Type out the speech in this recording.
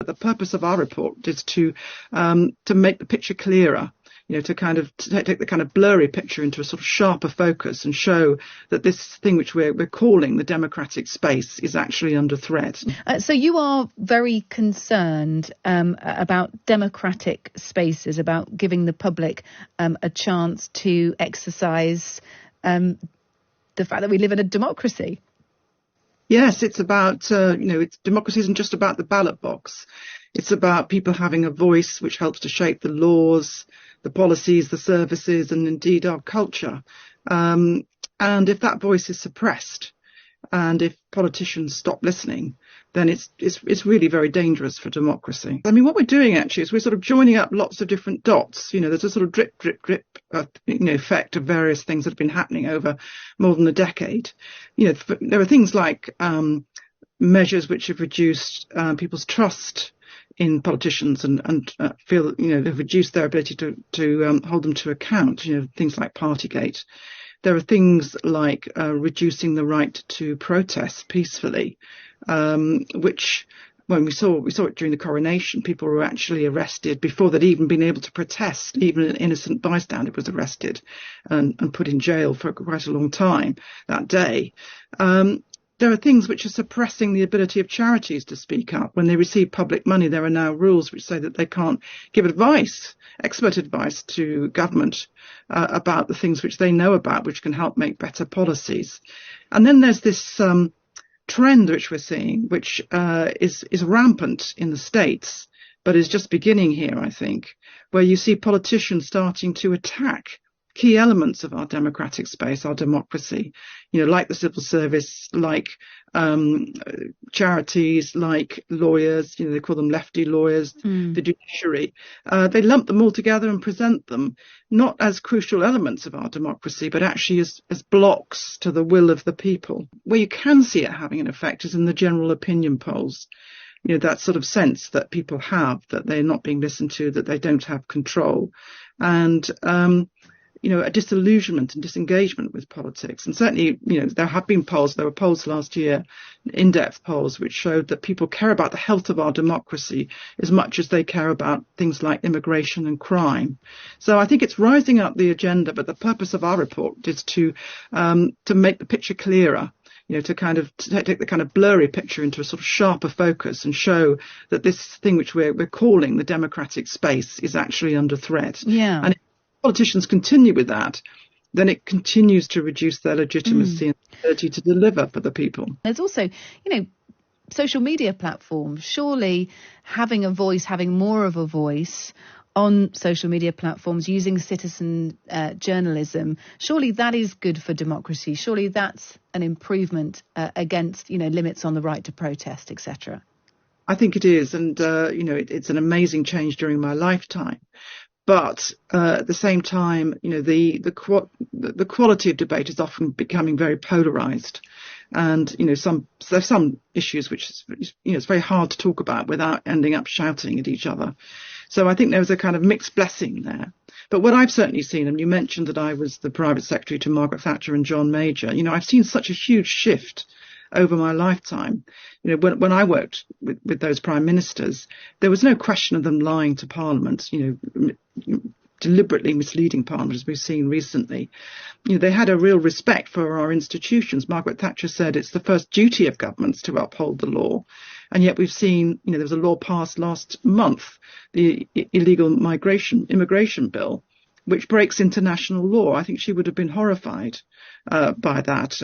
The purpose of our report is to make the picture clearer, to kind of take the kind of blurry picture into a sort of sharper focus and show that this thing which we're calling the democratic space is actually under threat. So you are very concerned about democratic spaces, about giving the public a chance to exercise the fact that we live in a democracy. Yes, it's about, democracy isn't just about the ballot box. It's about people having a voice which helps to shape the laws, the policies, the services, and indeed our culture. And if that voice is suppressed, and if politicians stop listening, then it's really very dangerous for democracy. I mean, what we're doing actually is we're sort of joining up lots of different dots. There's a sort of drip, drip, drip, effect of various things that have been happening over more than a decade. There are things like measures which have reduced people's trust in politicians and feel, they've reduced their ability to hold them to account. Things like Partygate. There are things like reducing the right to protest peacefully, which, when we saw it during the coronation, people were actually arrested before they'd even been able to protest. Even an innocent bystander was arrested and put in jail for quite a long time that day. There are things which are suppressing the ability of charities to speak up. When they receive public money, there are now rules which say that they can't give advice, expert advice to government about the things which they know about, which can help make better policies. And then there's this trend which we're seeing, which is rampant in the States, but is just beginning here, I think, where you see politicians starting to attack key elements of our democratic space, our democracy, like the civil service, like charities, like lawyers, they call them lefty lawyers, the judiciary. They lump them all together and present them not as crucial elements of our democracy, but actually as blocks to the will of the people. Where you can see it having an effect is in the general opinion polls. That sort of sense that people have, that they're not being listened to, that they don't have control. And a disillusionment and disengagement with politics. And certainly, there were polls last year, in-depth polls, which showed that people care about the health of our democracy as much as they care about things like immigration and crime. So I think it's rising up the agenda, but the purpose of our report is to make the picture clearer, to take the kind of blurry picture into a sort of sharper focus and show that this thing which we're calling the democratic space is actually under threat. Yeah. And politicians continue with that, then it continues to reduce their legitimacy and ability to deliver for the people. There's also, social media platforms. Surely having a voice, having more of a voice on social media platforms, using citizen journalism, surely that is good for democracy. Surely that's an improvement against, limits on the right to protest, etc. I think it is. And, it's an amazing change during my lifetime. But at the same time, the quality of debate is often becoming very polarised, and there's some issues which it's very hard to talk about without ending up shouting at each other. So I think there's a kind of mixed blessing there. But what I've certainly seen, and you mentioned that I was the private secretary to Margaret Thatcher and John Major, I've seen such a huge shift over my lifetime. When I worked with those prime ministers, there was no question of them lying to Parliament, deliberately misleading Parliament, as we've seen recently. They had a real respect for our institutions. Margaret Thatcher said it's the first duty of governments to uphold the law. And yet we've seen, there was a law passed last month, the illegal immigration bill, which breaks international law. I think she would have been horrified by that.